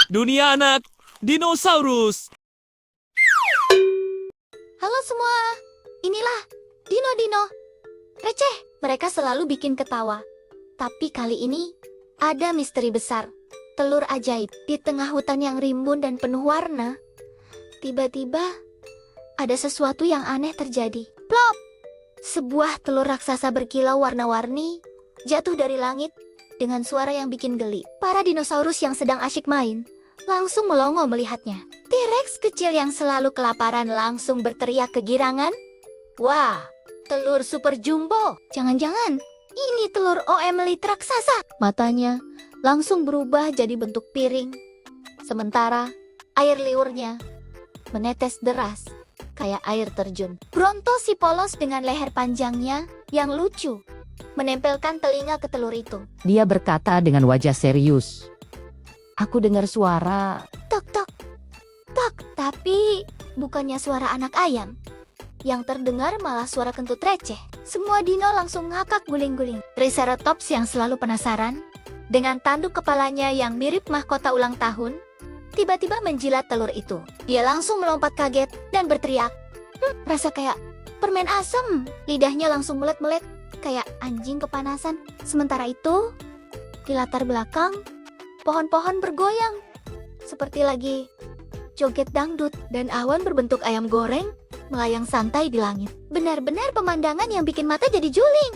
Dunia anak dinosaurus. Halo semua, inilah Dino-Dino. Receh, mereka selalu bikin ketawa. Tapi kali ini, ada misteri besar. Telur ajaib di tengah hutan yang rimbun dan penuh warna. Tiba-tiba, ada sesuatu yang aneh terjadi. Plop! Sebuah telur raksasa berkilau warna-warni jatuh dari langit dengan suara yang bikin geli. Para dinosaurus yang sedang asyik main langsung melongo melihatnya. T-Rex kecil yang selalu kelaparan langsung berteriak kegirangan. Wah, telur super jumbo. Jangan-jangan ini telur OM Elite raksasa. Matanya langsung berubah jadi bentuk piring. Sementara air liurnya menetes deras kayak air terjun. Brontosaurus dengan leher panjangnya yang lucu menempelkan telinga ke telur itu. Dia berkata dengan wajah serius. Aku dengar suara. Tok tok tok, tapi bukannya suara anak ayam. Yang terdengar malah suara kentut receh. Semua dino langsung ngakak guling-guling. Triceratops yang selalu penasaran dengan tanduk kepalanya yang mirip mahkota ulang tahun tiba-tiba menjilat telur itu. Dia langsung melompat kaget dan berteriak. Rasa kayak permen asem. Lidahnya langsung melet-melet kayak anjing kepanasan. Sementara itu, di latar belakang, pohon-pohon bergoyang seperti lagi joget dangdut dan awan berbentuk ayam goreng melayang santai di langit. Benar-benar pemandangan yang bikin mata jadi juling.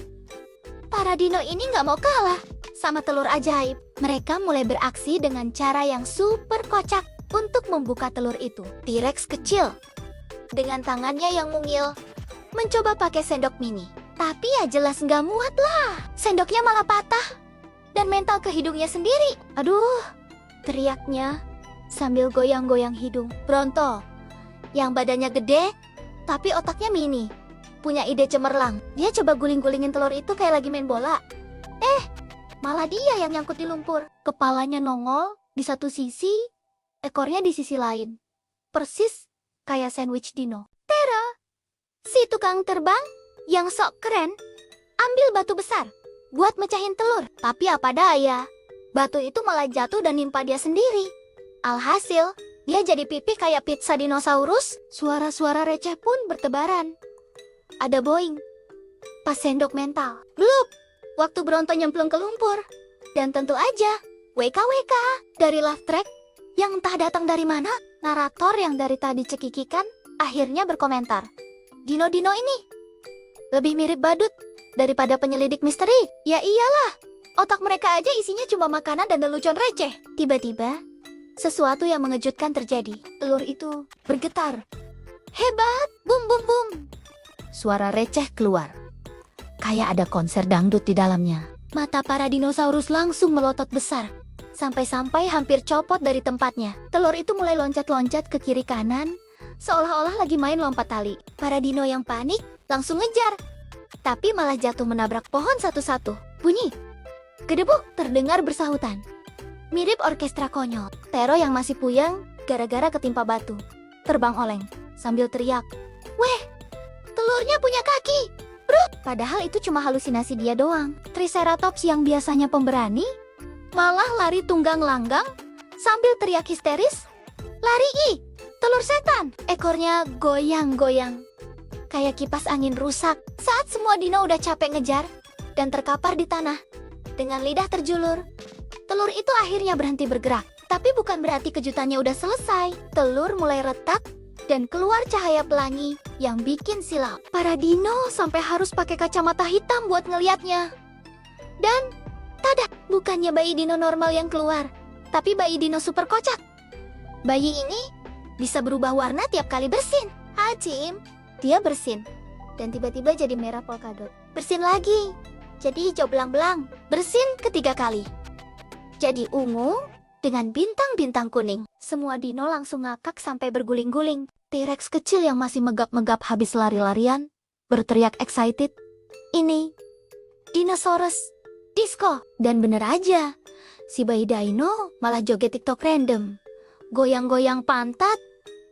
Para dino ini nggak mau kalah sama telur ajaib. Mereka mulai beraksi dengan cara yang super kocak untuk membuka telur itu. T-Rex kecil dengan tangannya yang mungil mencoba pakai sendok mini. Tapi ya jelas nggak muat lah. Sendoknya malah patah dan mental ke hidungnya sendiri. Aduh, teriaknya sambil goyang-goyang hidung. Bronto, yang badannya gede tapi otaknya mini, punya ide cemerlang. Dia coba guling-gulingin telur itu kayak lagi main bola. Malah dia yang nyangkut di lumpur. Kepalanya nongol di satu sisi, ekornya di sisi lain. Persis kayak sandwich dino. Tera, si tukang terbang yang sok keren, ambil batu besar buat mecahin telur. Tapi apa daya, batu itu malah jatuh dan nimpa dia sendiri. Alhasil, dia jadi pipih kayak pizza dinosaurus. Suara-suara receh pun bertebaran. Ada boing pas sendok mental. Blup! Waktu Bronto nyemplung ke lumpur. Dan tentu aja, WKWK dari laugh track yang entah datang dari mana. Narator yang dari tadi cekikikan akhirnya berkomentar. Dino-dino ini lebih mirip badut daripada penyelidik misteri. Ya iyalah, otak mereka aja isinya cuma makanan dan lelucon receh. Tiba-tiba, sesuatu yang mengejutkan terjadi. Telur itu bergetar. Hebat, bum bum bum. Suara receh keluar. Kayak ada konser dangdut di dalamnya. Mata para dinosaurus langsung melotot besar. Sampai-sampai hampir copot dari tempatnya. Telur itu mulai loncat-loncat ke kiri kanan, seolah-olah lagi main lompat tali. Para dino yang panik langsung ngejar. Tapi malah jatuh menabrak pohon satu-satu. Bunyi gedebuk terdengar bersahutan. Mirip orkestra konyol. Tero yang masih puyeng gara-gara ketimpa batu terbang oleng sambil teriak, "Weh, telurnya punya kaki!" Brut! Padahal itu cuma halusinasi dia doang. Triceratops yang biasanya pemberani malah lari tunggang langgang sambil teriak histeris, "Lari ih! Telur setan!" Ekornya goyang-goyang kayak kipas angin rusak. Saat semua dino udah capek ngejar dan terkapar di tanah dengan lidah terjulur, telur itu akhirnya berhenti bergerak. Tapi bukan berarti kejutannya udah selesai. Telur mulai retak dan keluar cahaya pelangi yang bikin silau. Para dino sampai harus pakai kacamata hitam buat ngeliatnya. Dan tada, bukannya bayi dino normal yang keluar, tapi bayi dino super kocak. Bayi ini bisa berubah warna tiap kali bersin. Hacim, dia bersin dan tiba-tiba jadi merah polkadot. Bersin lagi, jadi hijau belang-belang. Bersin ketiga kali, jadi ungu dengan bintang-bintang kuning. Semua dino langsung ngakak sampai berguling-guling. T-Rex kecil yang masih megap-megap habis lari-larian berteriak excited, "Ini dinosaurus disco!" Dan bener aja, si bayi dino malah joget TikTok random, goyang-goyang pantat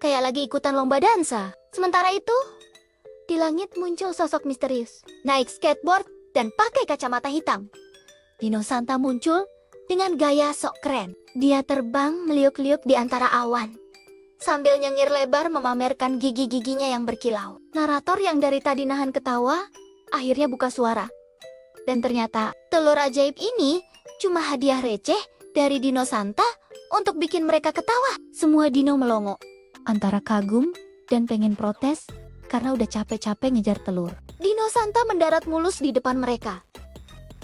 kayak lagi ikutan lomba dansa. Sementara itu, di langit muncul sosok misterius, naik skateboard dan pakai kacamata hitam. Dino Santa muncul dengan gaya sok keren. Dia terbang meliuk-liuk di antara awan, sambil nyengir lebar memamerkan gigi-giginya yang berkilau. Narator yang dari tadi nahan ketawa, akhirnya buka suara. Dan ternyata, telur ajaib ini cuma hadiah receh dari Dino Santa untuk bikin mereka ketawa. Semua dino melongo, antara kagum dan pengen protes karena udah capek-capek ngejar telur. Dino Santa mendarat mulus di depan mereka,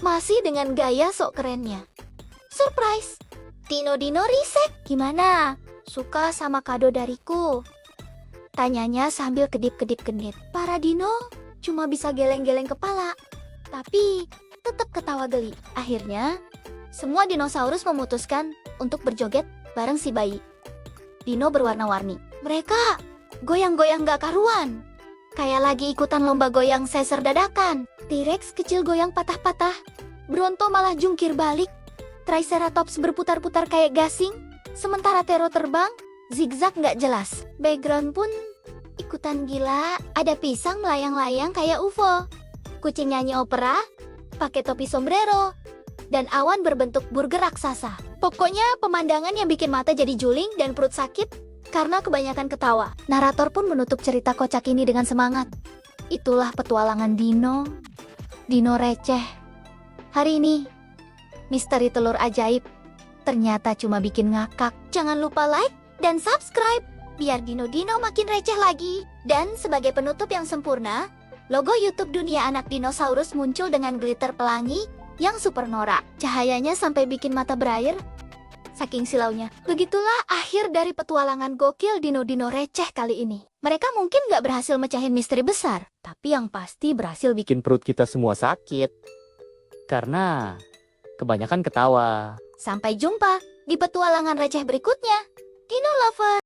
masih dengan gaya sok kerennya. Surprise! Dino-dino risek, gimana? Suka sama kado dariku? Tanyanya sambil kedip-kedip genit. Para dino cuma bisa geleng-geleng kepala, tapi tetap ketawa geli. Akhirnya, semua dinosaurus memutuskan untuk berjoget bareng si bayi dino berwarna-warni. Mereka goyang-goyang gak karuan, kayak lagi ikutan lomba goyang sesar dadakan. T-Rex kecil goyang patah-patah, Bronto malah jungkir balik, Triceratops berputar-putar kayak gasing, sementara Tero terbang zigzag gak jelas. Background pun ikutan gila, ada pisang melayang-layang kayak UFO, kucing nyanyi opera pakai topi sombrero, dan awan berbentuk burger raksasa. Pokoknya pemandangan yang bikin mata jadi juling dan perut sakit karena kebanyakan ketawa. Narator pun menutup cerita kocak ini dengan semangat. Itulah petualangan Dino receh. Hari ini, misteri telur ajaib ternyata cuma bikin ngakak. Jangan lupa like dan subscribe biar dino-dino makin receh lagi. Dan sebagai penutup yang sempurna, logo YouTube Dunia Anak Dinosaurus muncul dengan glitter pelangi yang super norak. Cahayanya sampai bikin mata berair, saking silaunya. Begitulah akhir dari petualangan gokil dino-dino receh kali ini. Mereka mungkin gak berhasil mecahin misteri besar, tapi yang pasti berhasil bikin Perut kita semua sakit. Karena kebanyakan ketawa. Sampai jumpa di petualangan receh berikutnya. Dino Lover!